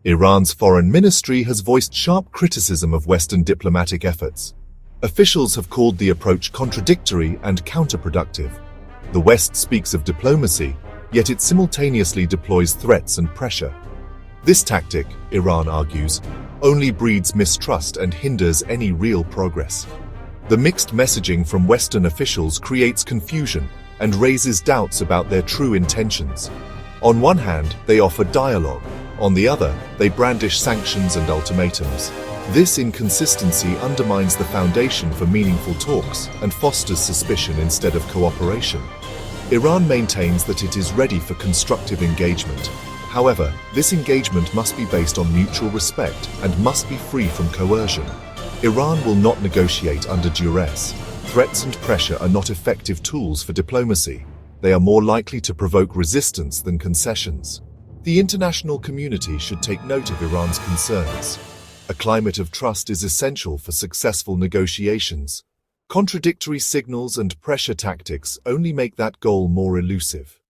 Iran's foreign ministry has voiced sharp criticism of Western diplomatic efforts. Officials have called the approach contradictory and counterproductive. The West speaks of diplomacy, yet it simultaneously deploys threats and pressure. This tactic, Iran argues, only breeds mistrust and hinders any real progress. The mixed messaging from Western officials creates confusion and raises doubts about their true intentions. On one hand, they offer dialogue. On the other, they brandish sanctions and ultimatums. This inconsistency undermines the foundation for meaningful talks and fosters suspicion instead of cooperation. Iran maintains that it is ready for constructive engagement. However, this engagement must be based on mutual respect and must be free from coercion. Iran will not negotiate under duress. Threats and pressure are not effective tools for diplomacy. They are more likely to provoke resistance than concessions. The international community should take note of Iran's concerns. A climate of trust is essential for successful negotiations. Contradictory signals and pressure tactics only make that goal more elusive.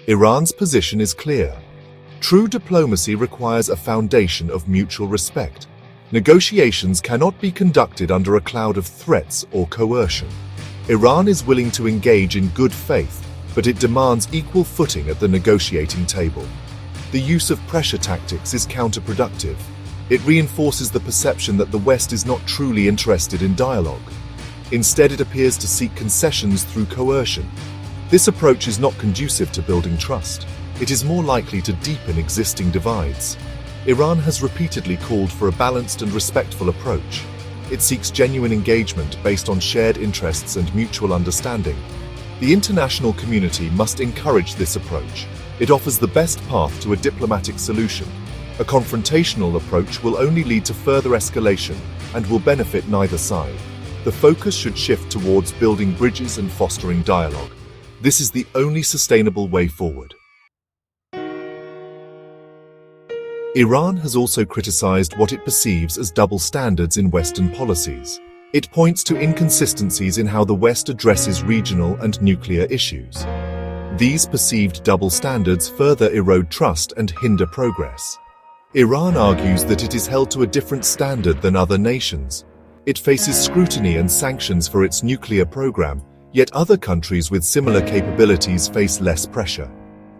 Iran's position is clear. True diplomacy requires a foundation of mutual respect. Negotiations cannot be conducted under a cloud of threats or coercion. Iran is willing to engage in good faith, but it demands equal footing at the negotiating table. The use of pressure tactics is counterproductive. It reinforces the perception that the West is not truly interested in dialogue. Instead, it appears to seek concessions through coercion. This approach is not conducive to building trust. It is more likely to deepen existing divides. Iran has repeatedly called for a balanced and respectful approach. It seeks genuine engagement based on shared interests and mutual understanding. The international community must encourage this approach. It offers the best path to a diplomatic solution. A confrontational approach will only lead to further escalation and will benefit neither side. The focus should shift towards building bridges and fostering dialogue. This is the only sustainable way forward. Iran has also criticized what it perceives as double standards in Western policies. It points to inconsistencies in how the West addresses regional and nuclear issues. These perceived double standards further erode trust and hinder progress. Iran argues that it is held to a different standard than other nations. It faces scrutiny and sanctions for its nuclear program, yet other countries with similar capabilities face less pressure.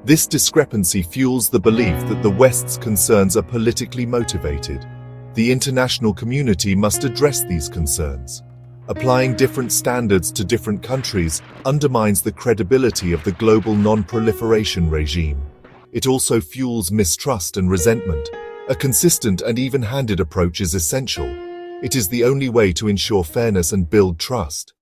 This discrepancy fuels the belief that the West's concerns are politically motivated. The international community must address these concerns. Applying different standards to different countries undermines the credibility of the global non-proliferation regime. It also fuels mistrust and resentment. A consistent and even-handed approach is essential. It is the only way to ensure fairness and build trust.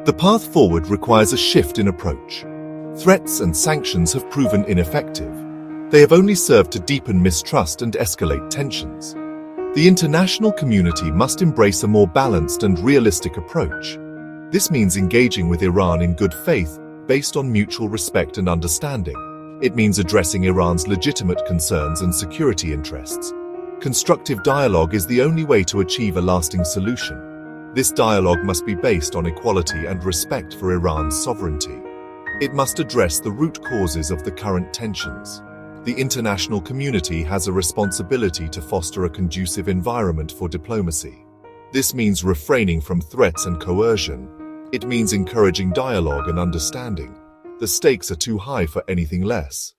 The path forward requires a shift in approach. Threats and sanctions have proven ineffective. They have only served to deepen mistrust and escalate tensions. The international community must embrace a more balanced and realistic approach. This means engaging with Iran in good faith, based on mutual respect and understanding. It means addressing Iran's legitimate concerns and security interests. Constructive dialogue is the only way to achieve a lasting solution. This dialogue must be based on equality and respect for Iran's sovereignty. It must address the root causes of the current tensions. The international community has a responsibility to foster a conducive environment for diplomacy. This means refraining from threats and coercion. It means encouraging dialogue and understanding. The stakes are too high for anything less.